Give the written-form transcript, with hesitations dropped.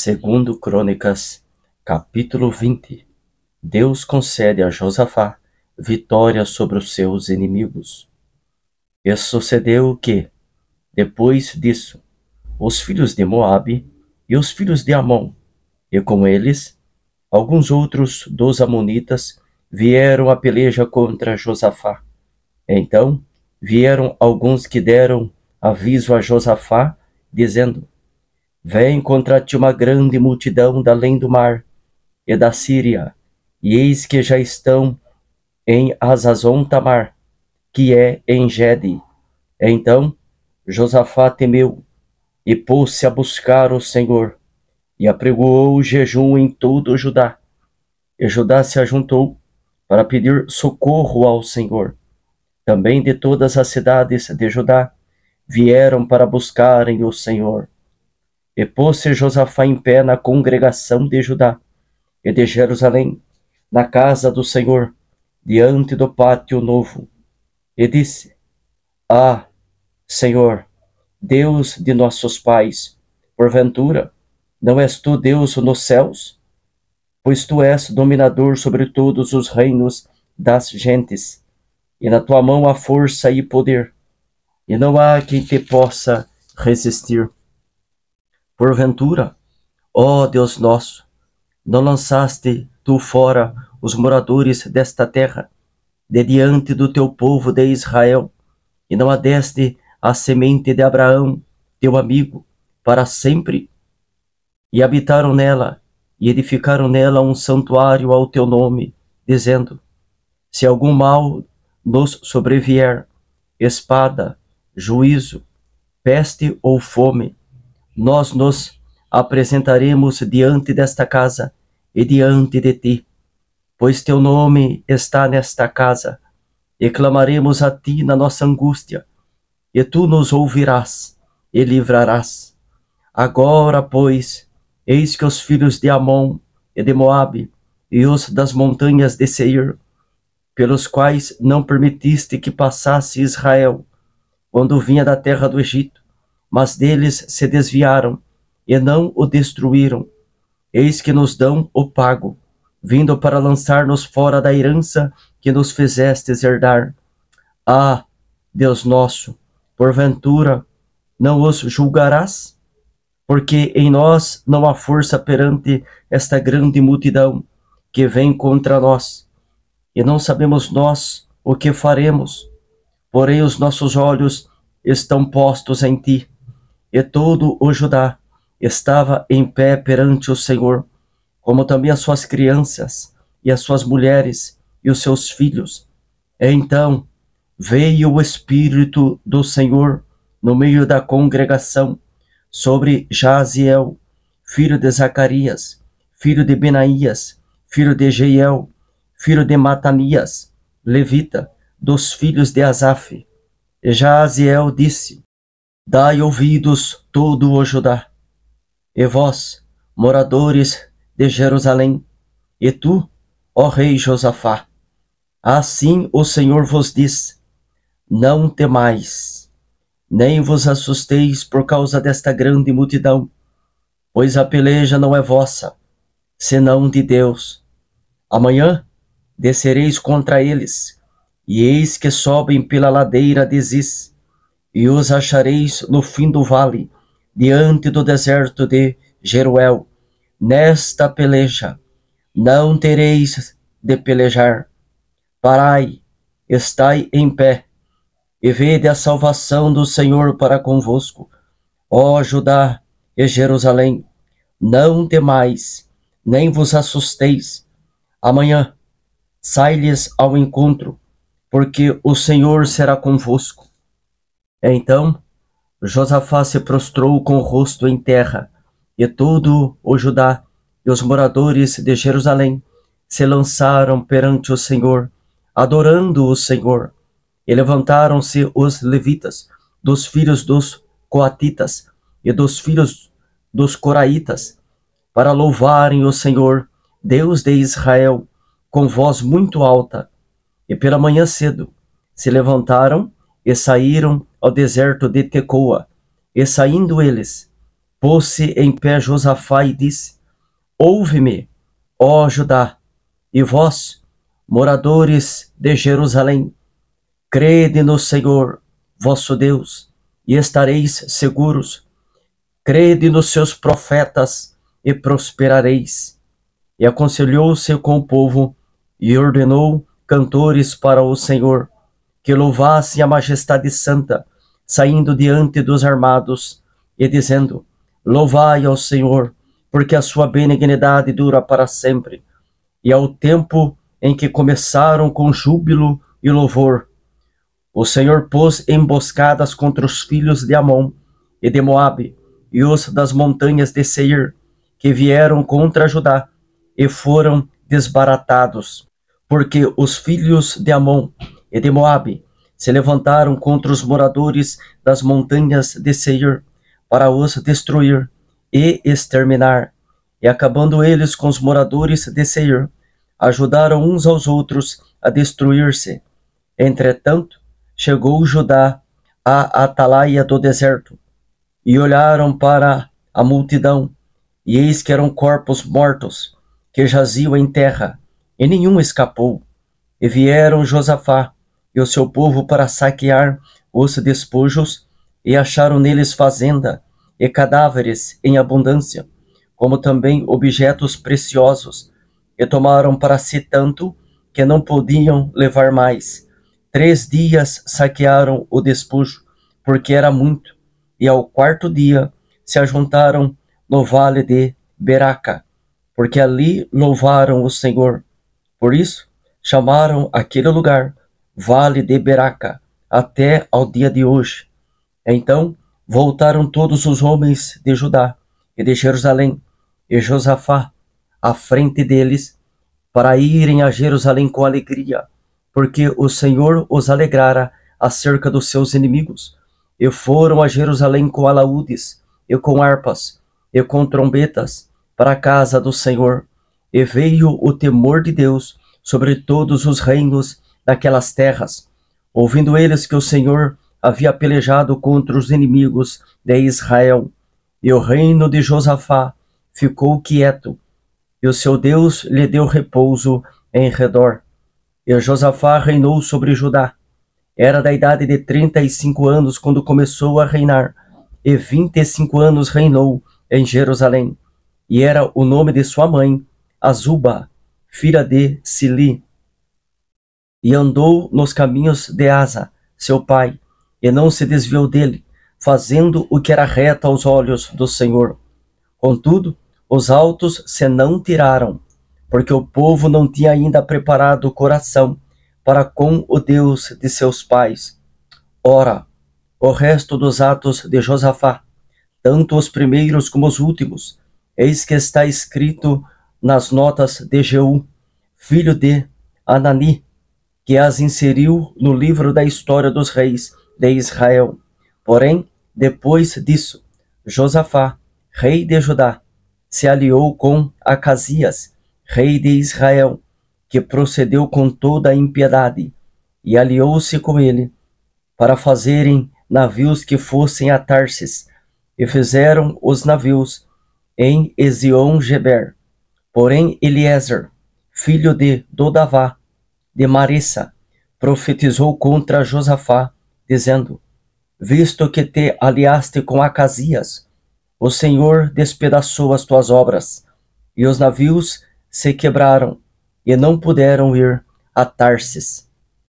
Segundo Crônicas, capítulo 20. Deus concede a Josafá vitória sobre os seus inimigos. E sucedeu que, depois disso, os filhos de Moabe e os filhos de Amon, e com eles, alguns outros dos amonitas, vieram a peleja contra Josafá. Então, vieram alguns que deram aviso a Josafá, dizendo: Vem contra ti uma grande multidão da além do mar e da Síria, e eis que já estão em Hazazon Tamar, que é em Gede. Então Josafá temeu e pôs-se a buscar o Senhor, e apregoou o jejum em todo o Judá. E Judá se ajuntou para pedir socorro ao Senhor. Também de todas as cidades de Judá vieram para buscarem o Senhor. E pôs-se Josafá em pé na congregação de Judá e de Jerusalém, na casa do Senhor, diante do pátio novo, e disse: Ah, Senhor, Deus de nossos pais, porventura, não és tu Deus nos céus? Pois tu és dominador sobre todos os reinos das gentes, e na tua mão há força e poder, e não há quem te possa resistir. Porventura, ó Deus nosso, não lançaste tu fora os moradores desta terra, de diante do teu povo de Israel, e não adeste a semente de Abraão, teu amigo, para sempre? E habitaram nela, e edificaram nela um santuário ao teu nome, dizendo: Se algum mal nos sobrevier, espada, juízo, peste ou fome, nós nos apresentaremos diante desta casa e diante de ti, pois teu nome está nesta casa, e clamaremos a ti na nossa angústia, e tu nos ouvirás e livrarás. Agora, pois, eis que os filhos de Amon e de Moabe e os das montanhas de Seir, pelos quais não permitiste que passasse Israel, quando vinha da terra do Egito, mas deles se desviaram e não o destruíram, eis que nos dão o pago, vindo para lançar-nos fora da herança que nos fizestes herdar. Ah, Deus nosso, porventura não os julgarás? Porque em nós não há força perante esta grande multidão que vem contra nós, e não sabemos nós o que faremos, porém os nossos olhos estão postos em ti. E todo o Judá estava em pé perante o Senhor, como também as suas crianças, e as suas mulheres, e os seus filhos. E então veio o Espírito do Senhor no meio da congregação, sobre Jaziel, filho de Zacarias, filho de Benaías, filho de Jeiel, filho de Matanias, levita, dos filhos de Asaf. E Jaziel disse: Dai ouvidos todo o Judá, e vós, moradores de Jerusalém, e tu, ó rei Josafá, assim o Senhor vos diz: Não temais, nem vos assusteis por causa desta grande multidão, pois a peleja não é vossa, senão de Deus. Amanhã descereis contra eles, e eis que sobem pela ladeira de Ziz, e os achareis no fim do vale, diante do deserto de Jeruel. Nesta peleja não tereis de pelejar. Parai, estai em pé, e vede a salvação do Senhor para convosco. Ó Judá e Jerusalém, não temais, nem vos assusteis. Amanhã sai-lhes ao encontro, porque o Senhor será convosco. Então Josafá se prostrou com o rosto em terra, e todo o Judá e os moradores de Jerusalém se lançaram perante o Senhor, adorando o Senhor. E levantaram-se os levitas, dos filhos dos coatitas e dos filhos dos coraitas, para louvarem o Senhor, Deus de Israel, com voz muito alta. E pela manhã cedo se levantaram e saíram ao deserto de Tecoa. E saindo eles, Pôs-se em pé Josafá e disse: Ouve-me, ó Judá, e vós, moradores de Jerusalém, crede no Senhor, vosso Deus, e estareis seguros. Crede nos seus profetas e prosperareis. E aconselhou-se com o povo e ordenou cantores para o Senhor, que louvassem a majestade santa, saindo diante dos armados, e dizendo: Louvai ao Senhor, porque a sua benignidade dura para sempre. E ao tempo em que começaram com júbilo e louvor, o Senhor pôs emboscadas contra os filhos de Amon e de Moabe, e os das montanhas de Seir, que vieram contra Judá, e foram desbaratados, porque os filhos de Amon e de Moabe se levantaram contra os moradores das montanhas de Seir, para os destruir e exterminar. E acabando eles com os moradores de Seir, ajudaram uns aos outros a destruir-se. Entretanto, chegou Judá à atalaia do deserto, e olharam para a multidão, e eis que eram corpos mortos, que jaziam em terra, e nenhum escapou. E vieram Josafá e o seu povo para saquear os despojos, e acharam neles fazenda e cadáveres em abundância, como também objetos preciosos, e tomaram para si tanto que não podiam levar mais. 3 dias saquearam o despojo, porque era muito, e ao 4º dia se ajuntaram no vale de Beraca, porque ali louvaram o Senhor. Por isso chamaram aquele lugar Vale de Beraca, até ao dia de hoje. Então voltaram todos os homens de Judá e de Jerusalém, e Josafá à frente deles, para irem a Jerusalém com alegria, porque o Senhor os alegrara acerca dos seus inimigos. E foram a Jerusalém com alaúdes, e com harpas, e com trombetas, para a casa do Senhor. E veio o temor de Deus sobre todos os reinos daquelas terras, ouvindo eles que o Senhor havia pelejado contra os inimigos de Israel. E o reino de Josafá ficou quieto, e o seu Deus lhe deu repouso em redor. E Josafá reinou sobre Judá. Era da idade de 35 anos quando começou a reinar, e 25 anos reinou em Jerusalém. E era o nome de sua mãe, Azuba, filha de Sili. E andou nos caminhos de Asa, seu pai, e não se desviou dele, fazendo o que era reto aos olhos do Senhor. Contudo, os altos se não tiraram, porque o povo não tinha ainda preparado o coração para com o Deus de seus pais. Ora, o resto dos atos de Josafá, tanto os primeiros como os últimos, eis que está escrito nas notas de Jeú, filho de Anani, que as inseriu no livro da história dos reis de Israel. Porém, depois disso, Josafá, rei de Judá, se aliou com Acasias, rei de Israel, que procedeu com toda a impiedade, e aliou-se com ele, para fazerem navios que fossem a Tarsis, e fizeram os navios em Ezion-Geber. Porém Eliezer, filho de Dodavá, de Marissa, profetizou contra Josafá, dizendo: Visto que te aliaste com Acasias, o Senhor despedaçou as tuas obras, e os navios se quebraram, e não puderam ir a Tarsis.